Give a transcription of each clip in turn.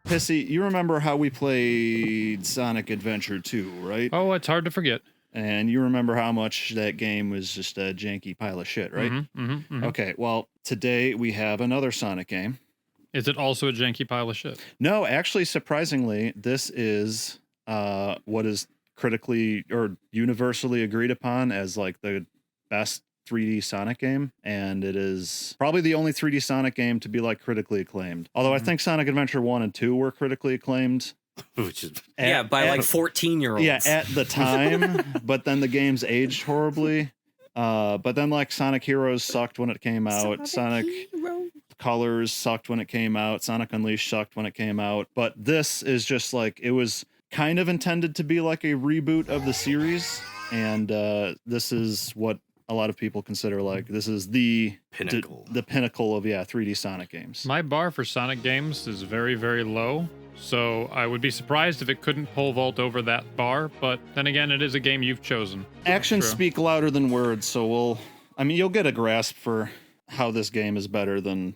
Pissy, you remember how we played Sonic Adventure 2, right? Oh, it's hard to forget. And you remember how much that game was just a janky pile of shit, right? Okay, well, today we have another Sonic game. Is it also a janky pile of shit? No, actually, surprisingly, this is what is critically or universally agreed upon as like the best 3D Sonic game, and it is probably the only 3D Sonic game to be like critically acclaimed. Although I think Sonic Adventure 1 and 2 were critically acclaimed. Which is by like 14-year-olds. Yeah, at the time, but then the games aged horribly. But then like Sonic Heroes sucked when it came out. Sonic Colors sucked when it came out. Sonic Unleashed sucked when it came out. But this is just like, it was kind of intended to be like a reboot of the series. And this is what a lot of people consider like, this is the pinnacle. The pinnacle of, 3D Sonic games. My bar for Sonic games is very, very low. So I would be surprised if it couldn't pole vault over that bar, but then again, it is a game you've chosen. Actions speak louder than words, so you'll get a grasp for how this game is better than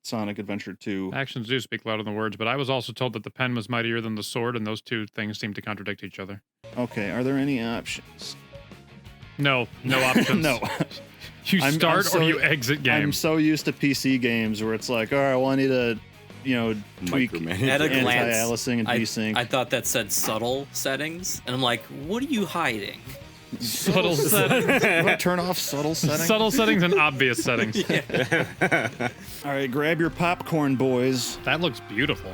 Sonic Adventure 2. Actions do speak louder than words, but I was also told that the pen was mightier than the sword, and those two things seem to contradict each other. Okay, are there any options? No options. No. You start or you exit game. I'm so used to PC games where it's like, all right, well, I need to tweak at a glance, anti-aliasing and desync. I thought that said subtle settings, and I'm like, what are you hiding? Subtle settings. Turn off subtle settings. Subtle settings and obvious settings. All right, grab your popcorn, boys. That looks beautiful.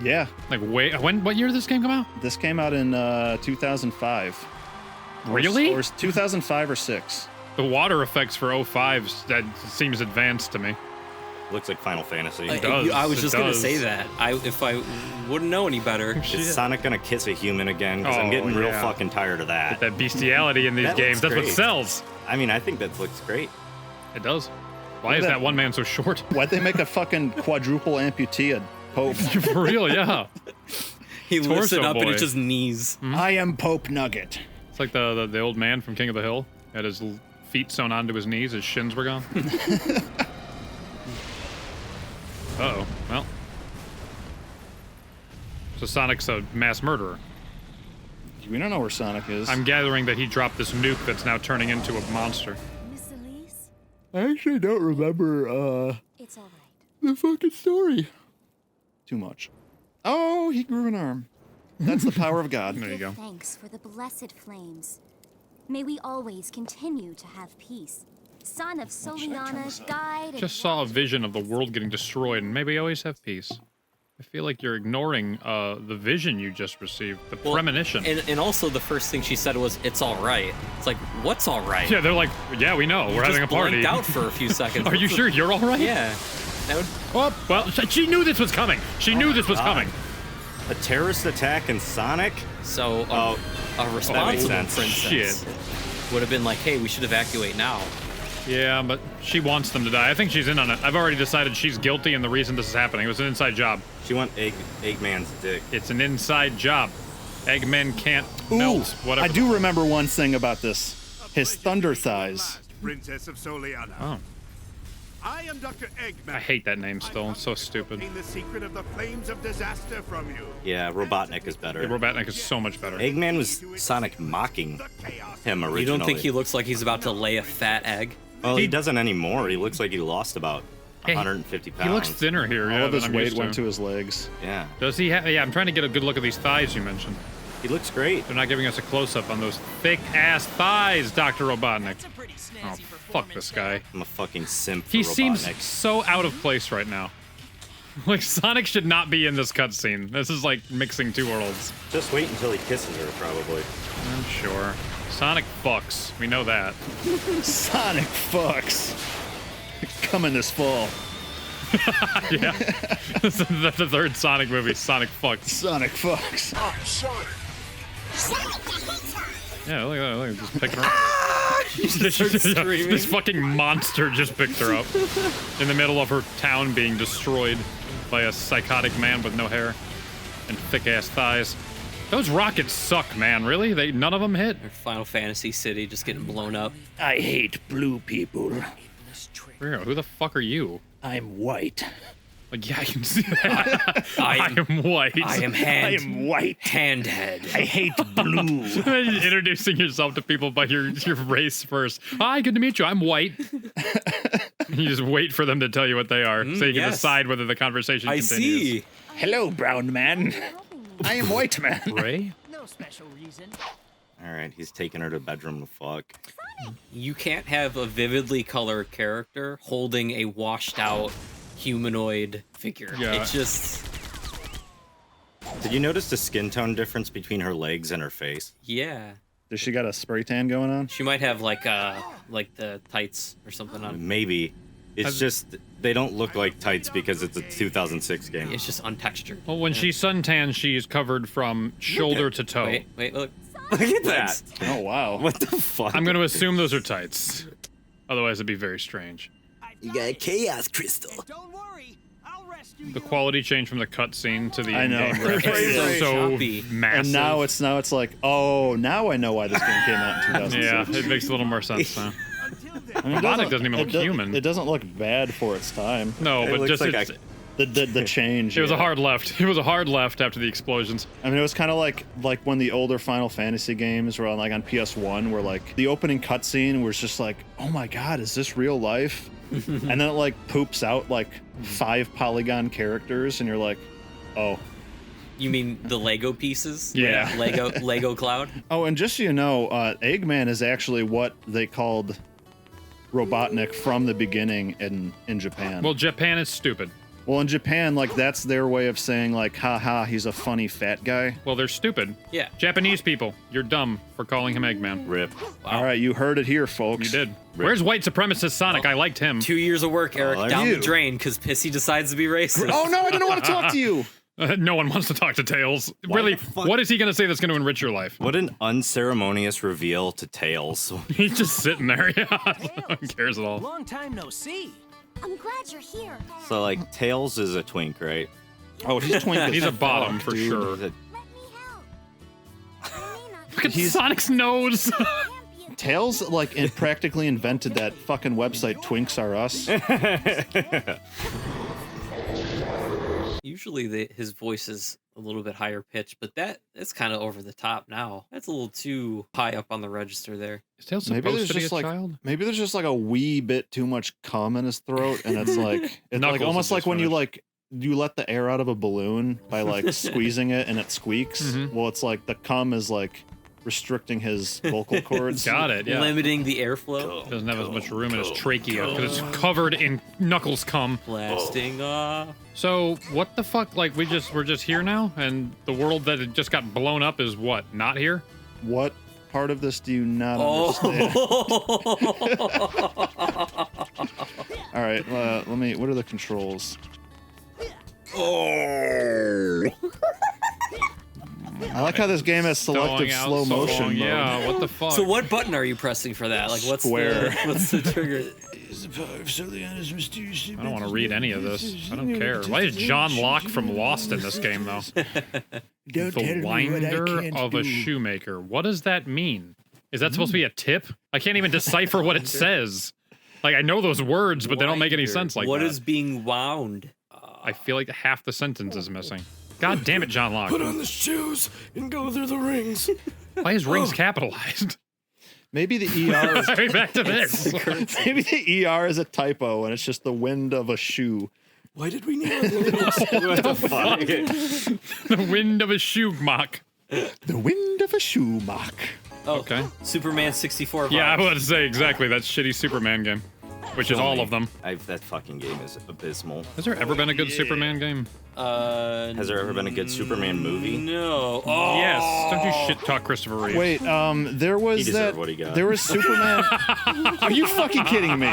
Yeah. Like, what year did this game come out? This came out in 2005. Really? Or 2005 or 6. The water effects for 05, that seems advanced to me. Looks like Final Fantasy. I was just going to say that. If I wouldn't know any better. Is Sonic going to kiss a human again? Because I'm getting real fucking tired of that. With that bestiality in these games. That's what sells. I mean, I think that looks great. It does. Why is that one man so short? Why'd they make a fucking quadruple amputee a Pope? For real, yeah. He lifts it up and it's just knees. Mm-hmm. I am Pope Nugget. It's like the old man from King of the Hill. Had his feet sewn onto his knees. His shins were gone. Uh-oh. Well. So Sonic's a mass murderer. We don't know where Sonic is. I'm gathering that he dropped this nuke that's now turning into a monster. Miss Elise? I actually don't remember, It's all right. the fucking story too much. Oh, he grew an arm. That's the power of God. There you go. Thanks for the blessed flames. May we always continue to have peace. Son of Soliana, guide. Just saw a vision of the world getting destroyed, and maybe always have peace. I feel like you're ignoring the vision you just received, the premonition. And also the first thing she said was, "It's all right." It's like, what's all right? Yeah, they're like, yeah, we know. We're having a party. Blanked out for a few seconds. Are you sure you're all right? Yeah. Oh, well, she knew this was coming. She knew this was coming. A terrorist attack in Sonic? So a responsible princess Shit. would have been like, hey, we should evacuate now. Yeah, but she wants them to die. I think she's in on it. I've already decided she's guilty, and the reason this is happening, it was an inside job. She wants Eggman's dick. It's an inside job. Eggman can't melt. Whatever. I do remember one thing about this. His thunder thighs. Princess of Soliana. Oh. I am Dr. Eggman. I hate that name still. It's so stupid. The secret of the flames of disaster from you. Yeah, Robotnik is better. Yeah, Robotnik is so much better. Eggman was Sonic mocking him originally. You don't think he looks like he's about to lay a fat egg? Well, he doesn't anymore. He looks like he lost about 150 pounds. He looks thinner here. All of his weight went to his legs. Yeah. Does he have... Yeah, I'm trying to get a good look at these thighs you mentioned. He looks great. They're not giving us a close-up on those thick-ass thighs, Dr. Robotnik. Oh, fuck this guy. I'm a fucking simp for He Robotnik. seems so out of place right now. Like, Sonic should not be in this cutscene. This is like mixing two worlds. Just wait until he kisses her, probably. I'm sure. Sonic fucks. We know that. Sonic fucks. Coming this fall. Yeah. That's the third Sonic movie. Sonic fucks. Sonic fucks. I'm Sonic. Yeah, look at that. Look, just picked her up. This fucking monster just picked her up. In the middle of her town being destroyed by a psychotic man with no hair and thick-ass thighs. Those rockets suck, man. Really? None of them hit? Final Fantasy City just getting blown up. I hate blue people. Rio, who the fuck are you? I'm white. Like, yeah, I can see that. I I am white. I am white. handhead. I hate blue. Introducing yourself to people by your race first. Hi, good to meet you. I'm white. You just wait for them to tell you what they are, so you can decide whether the conversation I continues. see. Hello, brown man. I am white man. Ray? No special reason. All right, he's taking her to bedroom to fuck. You can't have a vividly colored character holding a washed out humanoid figure. Yeah. It just, Did you notice the skin tone difference between her legs and her face? yeah. Does she got a spray tan going on? She might have like the tights or something on. Maybe. It's just they don't look like tights because it's a 2006 game. It's just untextured. Well, when she's suntanned, she's covered from shoulder to toe. Wait, look. Look at that. Oh wow. What the fuck? I'm going to assume those are tights. Otherwise, it'd be very strange. You got a chaos crystal. Don't worry, I'll rescue The quality change from the cutscene to the I know. in-game graphics Right, is right. so Choppy. massive. And now it's like, oh, now I know why this game came out in 2006. yeah, it makes a little more sense now. Until then, I mean, it Robotnik doesn't even look human. It doesn't look bad for its time. No, It but looks just like it's, The change. it was a yeah. hard left. It was a hard left after the explosions. I mean, it was kind of like when the older Final Fantasy games were on, like on PS1, where like the opening cutscene was just like, oh my god, is this real life? And then it like poops out like 5 polygon characters, and you're like, oh. You mean the Lego pieces? Yeah. Lego Cloud? Oh, and just so you know, Eggman is actually what they called Robotnik from the beginning in Japan. Well, Japan is stupid. Well, in Japan, like that's their way of saying like, haha, he's a funny fat guy. Well, they're stupid. Yeah. Japanese people, you're dumb for calling him Eggman. Rip. All right, you heard it here, folks. You did. Where's white supremacist Sonic? I liked him. 2 years of work, Eric, down you. the drain because Pissy decides to be racist. Oh no, I didn't want to talk to you. No one wants to talk to Tails. Really, the fuck- what is he going to say that's going to enrich your life? What an unceremonious reveal to Tails. He's just sitting there. Yeah, no one cares at all. Long time no see. I'm glad you're here. So like Tails is a twink, right? Oh, he's twink. He's a bottom for sure. He's a- Let me help. I may not Look at Sonic's nose. be champion. Tails like practically invented that fucking website Twinks R Us. Usually his voice is a little bit higher pitched, but it's kind of over the top now. That's a little too high up on the register there. Is Tails Maybe supposed there's to be a just like child? maybe there's just like a wee bit too much cum in his throat, and it's like it's Knuckles like almost is like just when you finished. like you let the air out of a balloon by like squeezing it and it squeaks. Mhm. Well, it's like the cum is like restricting his vocal cords. Got it. Yeah. Limiting the airflow. Doesn't have as much room in his trachea because it's covered in Knuckles cum. Blasting off. So what the fuck? Like we're just here now, and the world that had just got blown up is what? Not here? What part of this do you not Oh. understand? All right, let me. What are the controls? I like how this game has selective Going out slow so motion long. mode. Yeah. What the fuck? So what button are you pressing for that? Like what's Square. what's the trigger? I don't want to read any of this. I don't care. Why is John Locke from Lost in this game though? The winder of a shoemaker. What does that mean? Is that supposed to be a tip? I can't even decipher what it says. Like I know those words, but they don't make any sense like What that. is being wound? I feel like half the sentence is missing. God damn it, John Locke. Put on the shoes and go through the rings. Why is rings capitalized? Maybe the ER is Back to this. maybe the ER is a typo and it's just the wind of a shoe. Why did we name it? What the fuck? The wind of a shoe mock. The wind of a shoe mock. Oh, Okay. Superman 64 vibes. Yeah, I was about to say exactly that shitty Superman game, which is all of them. That fucking game is abysmal. Has there ever been a good Superman game? Has there ever been a good Superman movie? No. Oh. Yes. Don't you shit talk Christopher Reeve. Wait, there He was deserved that. what he got. There was Superman. Are you fucking kidding me?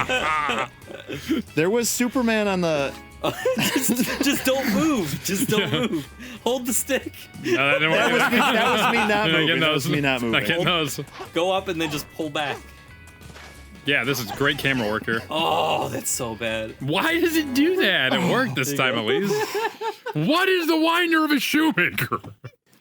There was Superman on the. Just don't move. Just don't move. Hold the stick. That didn't That work. was me. That was me not Not moving. getting That was those. me not Not getting moving. those. Go up and then just pull back. Yeah, this is great camera work here. Oh, that's so bad. Why does it do that? It worked this time, at least. What is the winder of a shoemaker?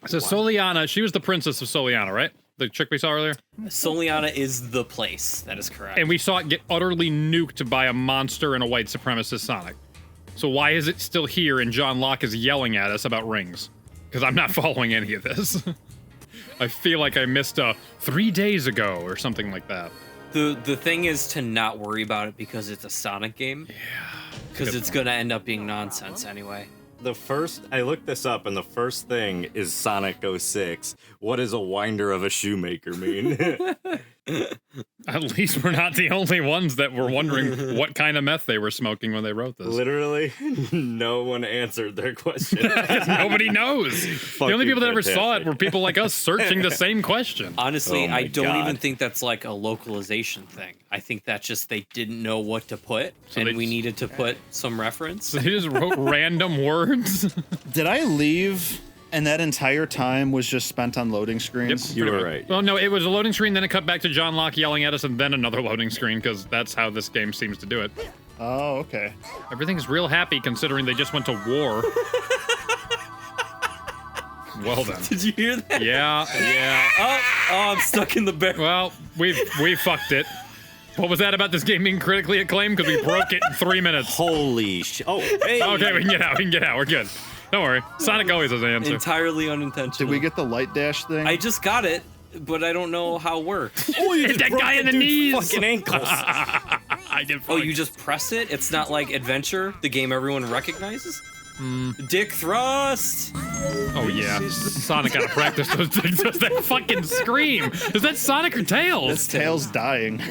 So Soliana, she was the princess of Soliana, right? The chick we saw earlier? Soliana is the place. That is correct. And we saw it get utterly nuked by a monster and a white supremacist Sonic. So why is it still here and John Locke is yelling at us about rings? Because I'm not following any of this. I feel like I missed 3 days ago or something like that. The thing is to not worry about it because it's a Sonic game. Yeah. Because it's gonna end up being nonsense anyway. I looked this up, and the first thing is Sonic 06. What does a winder of a shoemaker mean? At least we're not the only ones that were wondering what kind of meth they were smoking when they wrote this. Literally, no one answered their question. Nobody knows. The only people that ever saw it were people like us searching the same question. Honestly, Oh my I don't God. even think that's like a localization thing. I think that's just they didn't know what to put, So and they- we needed to put some reference. So they just wrote random words. Did I leave and that entire time was just spent on loading screens? You pretty were much. right. Well, no, it was a loading screen, then it cut back to John Locke yelling at us, and then another loading screen, because that's how this game seems to do it. Oh, okay. Everything's real happy considering they just went to war. Well then. Did you hear that? Yeah. Oh, I'm stuck in the barrel. Well, we fucked it. What was that about this game being critically acclaimed? Because we broke it in 3 minutes. Holy shit. Oh, hey. Okay, we can get out. We're good. Don't worry. Sonic always has an answer. Entirely unintentional. Did we get the light dash thing? I just got it, but I don't know how it works. Oh, you Hit just that broke guy in the dude's knees. fucking ankles. I get Oh, fucked. you just press it? It's not like Adventure, the game everyone recognizes? Dick thrust! Oh yeah, Sonic gotta practice those things. Does that fucking scream? Is that Sonic or Tails? This Tails dying.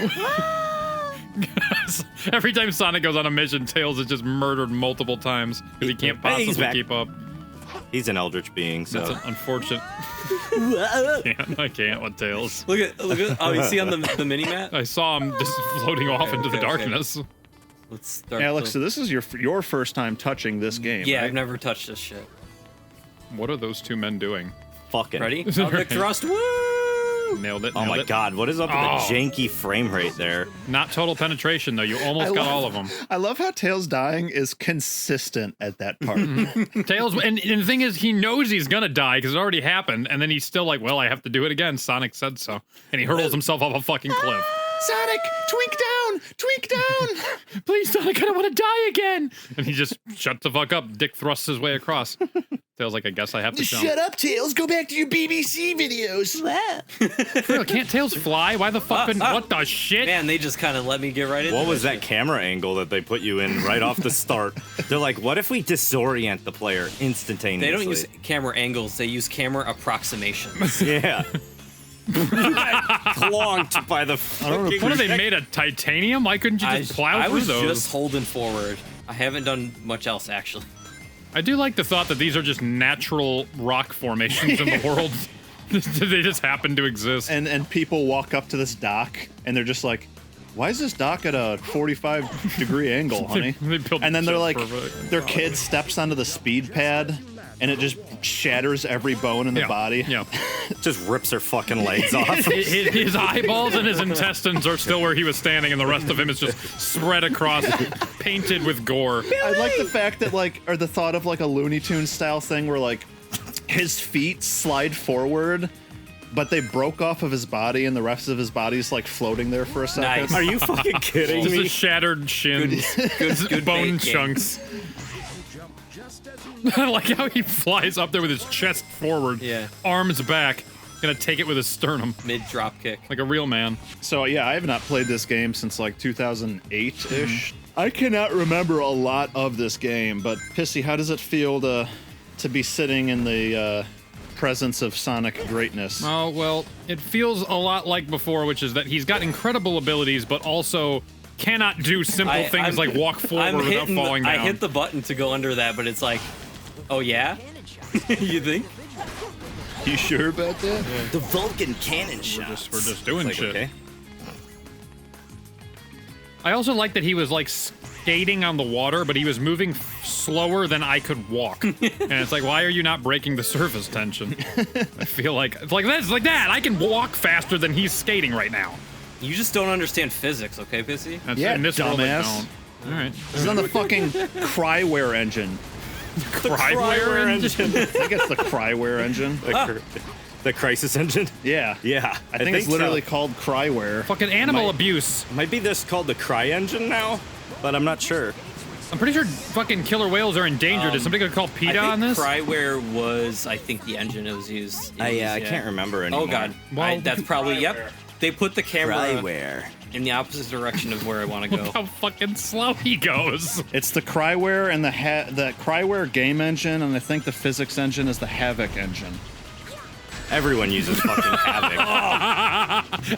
Every time Sonic goes on a mission, Tails is just murdered multiple times because he can't Hey, he's possibly back. keep up. He's an eldritch being, so. That's unfortunate. I can't with Tails. Look at, oh, you see on the mini-map? I saw him just floating off into the okay. darkness. Let's start. Alex, so this is your first time touching this game, Yeah, right? I've never touched this shit. What are those two men doing? Fucking. Ready? Is it Oh, Dick right? thrust, woo! Nailed it. Oh nailed my it. god, what is up with Oh. the janky frame rate there? Not total penetration though. You almost got all of them. I love how Tails dying is consistent at that part. Tails, and the thing is, he knows he's gonna die because it already happened, and then he's still like, "Well, I have to do it again." Sonic said so, and he hurls himself off a fucking cliff. Sonic, twink down! Please, Sonic, I don't want to die again. And he just shuts the fuck up. Dick thrusts his way across. Tails like, I guess I have to jump. Shut up, Tails. Go back to your BBC videos. For real, can't Tails fly? Why the fuck couldn't? What the shit? Man, they just kind of let me get right into What was this that camera angle that they put you in right off the start? They're like, what if we disorient the player instantaneously? They don't use camera angles, they use camera approximations. Yeah. Clonked by the fucking... What are they made of? Titanium? Why couldn't you just plow I through was those? just holding forward. I haven't done much else, actually. I do like the thought that these are just natural rock formations in the world. They just happen to exist. And people walk up to this dock, and they're just like, why is this dock at a 45-degree angle, honey? They built And then they're shit like, perfect. their kid steps onto the speed pad, and it just shatters every bone in the body. Yeah. Just rips her fucking legs off. His eyeballs and his intestines are still where he was standing, and the rest of him is just spread across, painted with gore. I like the fact that, like, or the thought of, like, a Looney Tunes style thing where, like, his feet slide forward, but they broke off of his body, and the rest of his body's, like, floating there for a second. Nice. Are you fucking kidding Just me? a shattered shins, good bone bait game. chunks. I like how he flies up there with his chest forward, Yeah. arms back, gonna take it with his sternum, Mid drop kick. like a real man. So, yeah, I have not played this game since, like, 2008-ish. I cannot remember a lot of this game, but, Pissy, how does it feel to be sitting in the presence of Sonic greatness? Oh, well, it feels a lot like before, which is that he's got incredible abilities, but also cannot do simple things I'm- like walk forward without falling down. I hit the button to go under that, but it's like, oh yeah? You think? You sure about that? The Vulcan cannon shot. We're just doing shit. Okay. I also like that he was like skating on the water, but he was moving slower than I could walk. And it's like, why are you not breaking the surface tension? I feel like it's like that. I can walk faster than he's skating right now. You just don't understand physics, okay, Pissy? That's, Yeah, in this world, I dumbass. don't. All right. This is on the fucking Cryware engine. Cryware engine. I think it's the Cryware engine. The Crisis Engine? Yeah. Yeah. I think it's so. literally called Cryware. Fucking animal abuse. Might be this called the Cry Engine now, but I'm not sure. I'm pretty sure fucking killer whales are endangered. Is somebody gonna call PETA on this? Cryware was, I think, the engine that was used. I can't remember anymore. Oh god, Well, that's probably yep. They put the camera Cryware. in the opposite direction of where I want to Look go. how fucking slow he goes. It's the Cryware and the Cryware game engine, and I think the physics engine is the Havoc engine. Everyone uses fucking Havoc.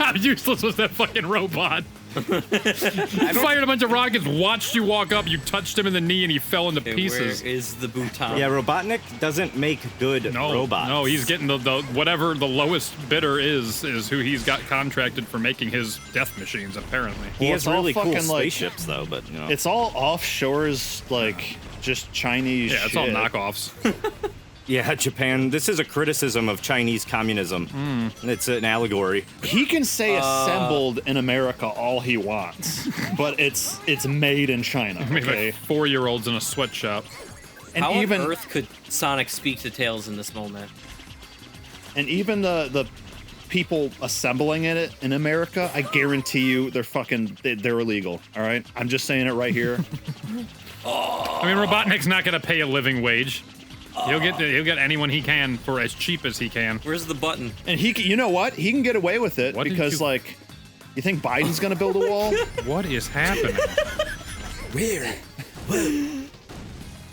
How useless was that fucking robot? Fired a bunch of rockets, watched you walk up, you touched him in the knee, and he fell into Okay, pieces. where is the Bhutan? Yeah, Robotnik doesn't make good robots. No, he's getting the whatever the lowest bidder is who he's got contracted for making his death machines, apparently. He Well, has it's all really cool fucking, like- spaceships, though, but, you know. It's all offshores, like just Chinese. Yeah, it's all shit. knockoffs. Yeah, Japan. This is a criticism of Chinese communism. It's an allegory. He can say assembled in America all he wants, but it's made in China. Maybe Okay, like 4-year-olds in a sweatshop. and How even on earth could Sonic speak to Tails in this moment? the people assembling it in America, I guarantee you they're illegal. All right, I'm just saying it right here. I mean, Robotnik's not gonna pay a living wage. He'll get anyone he can for as cheap as he can. Where's the button? And you know what? He can get away with it What did because, you- like, you think Biden's gonna build a wall? What is happening? Where?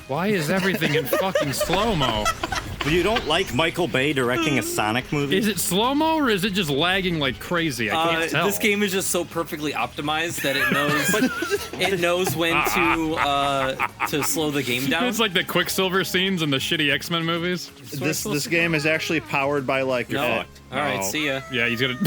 Why is everything in fucking slow-mo? You don't like Michael Bay directing a Sonic movie? Is it slow-mo or is it just lagging like crazy? I can't tell. This game is just so perfectly optimized that it knows when to slow the game down. It's like the Quicksilver scenes in the shitty X-Men movies. This game is actually powered by like No. All right, see ya. Yeah, he's gonna.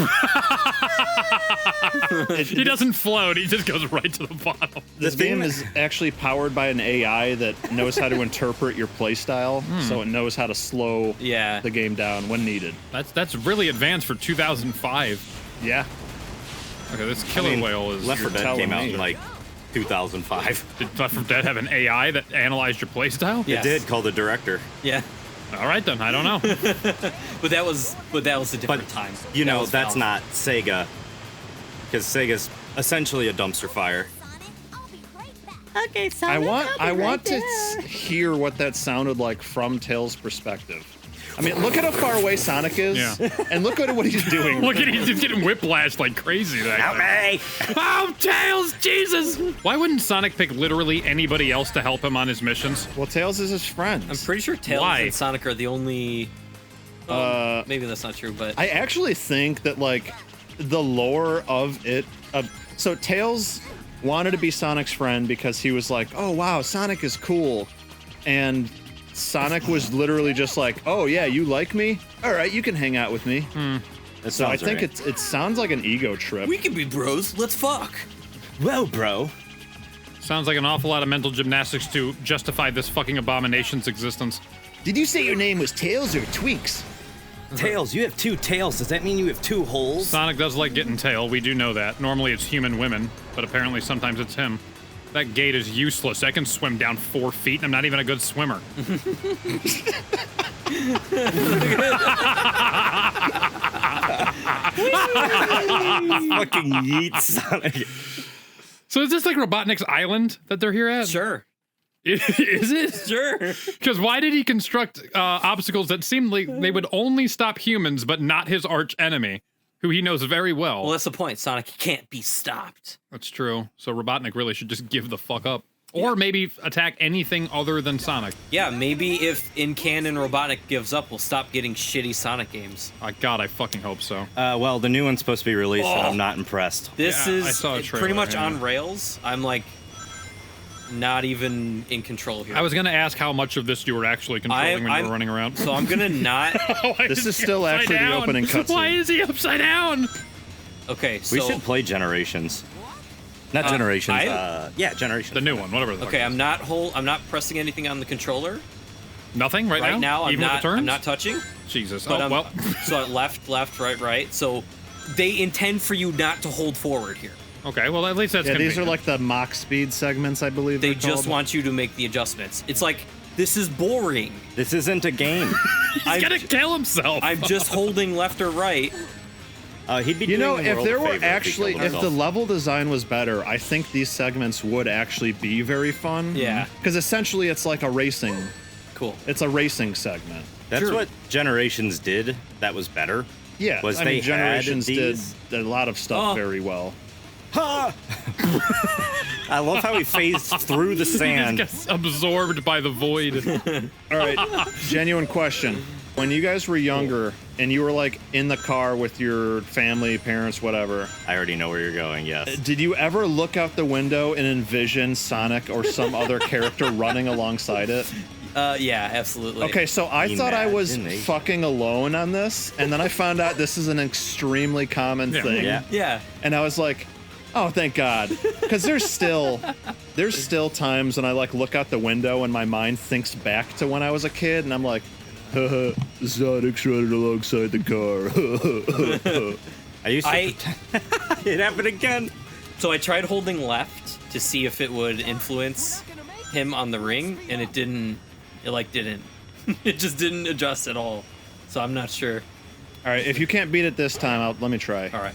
He doesn't float. He just goes right to the bottom. This game is actually powered by an AI that knows how to interpret your playstyle, so it knows how to slow Yeah. the game down when needed. That's really advanced for 2005. Yeah. Okay, this killer whale is. Left 4 you're Dead came telling out me. in like 2005. Did Left 4 Dead have an AI that analyzed your playstyle? Yes. It did, called the director. Yeah. All right then. I don't know. But that was a different time. You That know, was that's Valve. not Sega. Because Sega's essentially a dumpster fire. Okay, I want to hear what that sounded like from Tails' perspective. I mean, look at how far away Sonic is, Yeah. and look at what he's doing. Look at he's just getting whiplashed like crazy. Help me! Oh, Tails, Jesus! Why wouldn't Sonic pick literally anybody else to help him on his missions? Well, Tails is his friend. I'm pretty sure Tails Why? and Sonic are the only. Maybe that's not true, but I actually think that like the lore of it. So Tails wanted to be Sonic's friend because he was like, "Oh wow, Sonic is cool," and Sonic was literally just like, "Oh yeah, you like me? All right, you can hang out with me." That So I sounds think right. it sounds like an ego trip. we can be bros. Let's fuck. Well, bro. Sounds like an awful lot of mental gymnastics to justify this fucking abomination's existence. Did you say your name was Tails or Tweaks? Tails, you have 2 tails. Does that mean you have 2 holes? Sonic does like getting tail. We do know that. Normally it's human women, but apparently sometimes it's him. That gate is useless. I can swim down 4 feet, and I'm not even a good swimmer. Fucking yeet Sonic. So is this like Robotnik's Island that they're here at? Sure. Is it? Sure. Because why did he construct obstacles that seemed like they would only stop humans, but not his arch enemy, who he knows very well? Well, that's the point. Sonic can't be stopped. That's true. So Robotnik really should just give the fuck up. Or maybe attack anything other than Sonic. Yeah, maybe if in canon Robotnik gives up, we'll stop getting shitty Sonic games. God, I fucking hope so. Well, the new one's supposed to be released, and I'm not impressed. This Yeah, I is saw a pretty trailer, much yeah. on rails. I'm like not even in control here. I was gonna ask how much of this you were actually controlling when you were running around. So I'm gonna not. This is still actually the opening cutscene. Why is he upside down? Okay, so We should play Generations. Not Generations. Yeah, Generations. The new one, whatever the fuck. okay, I'm not pressing anything on the controller Nothing right, right now. Even with the turns? I'm not touching. Jesus. But Oh, well. so left, right. So they intend for you not to hold forward here. Okay, well, at least that's Yeah, these are convenient. like the Mach speed segments, I believe. They they're just called. want you to make the adjustments. It's like this is boring. This isn't a game. He's gonna kill himself. I'm just holding left or right. He'd be You know, doing the if world there a were favor if he actually, killed if the himself. level design was better, I think these segments would actually be very fun. Yeah. Because essentially it's like a racing, Cool. it's a racing segment. That's Sure. what Generations did. That was better. Yeah, Was I they mean, Generations had did these? a lot of stuff Oh. very well. Ha! I love how he phased through the He just sand. gets absorbed by the void. All right, genuine question. When you guys were younger and you were like in the car with your family, parents, whatever, I already know where you're going. Yes. did you ever look out the window and envision Sonic or some other character running alongside it? Yeah, absolutely. Okay, so I thought I was Imagination. fucking alone on this, and then I found out this is an extremely common Yeah. thing. Yeah. Yeah. And I was like, oh, thank God. Because there's still times when I like look out the window and my mind thinks back to when I was a kid, and I'm like, haha, Sonic's running alongside the car. I used to. I It happened again. so I tried holding left to see if it would influence him on the ring, and it didn't. It like didn't. It just didn't adjust at all. So I'm not sure. All right, if you can't beat it this time, let me try. All right.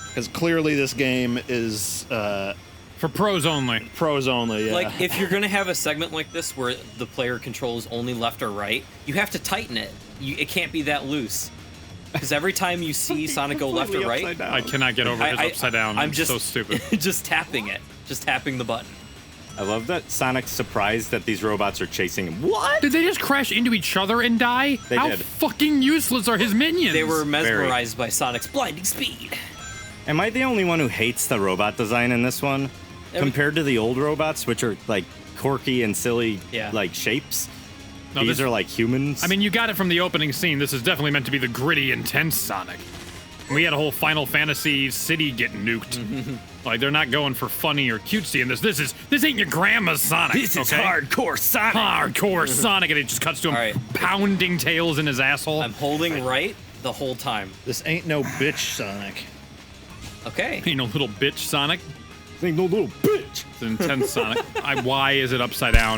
Because clearly this game is For pros only. pros only. Yeah. Like, if you're gonna have a segment like this where the player controls only left or right, you have to tighten it. It can't be that loose. Because every time you see Sonic go left or right, I cannot get over his upside down. I'm It's just so stupid. just tapping it, just tapping the button. I love that Sonic's surprised that these robots are chasing him. What? Did they just crash into each other and die? They How did. fucking useless are his minions? They were mesmerized by Sonic's blinding speed. Am I the only one who hates the robot design in this one? Compared to the old robots, which are like quirky and silly, Yeah. like shapes. No, These this- are like humans. I mean, you got it from the opening scene. This is definitely meant to be the gritty, intense Sonic. We had a whole Final Fantasy city get nuked. Like, they're not going for funny or cutesy in this. This ain't your grandma's Sonic. okay? hardcore Sonic. Hardcore Sonic, and it just cuts to him All right. pounding tails in his asshole. I'm holding right the whole time. this ain't no bitch, Sonic. Okay. Ain't no little bitch Sonic. Ain't no little bitch. It's an intense Sonic. Why is it upside down?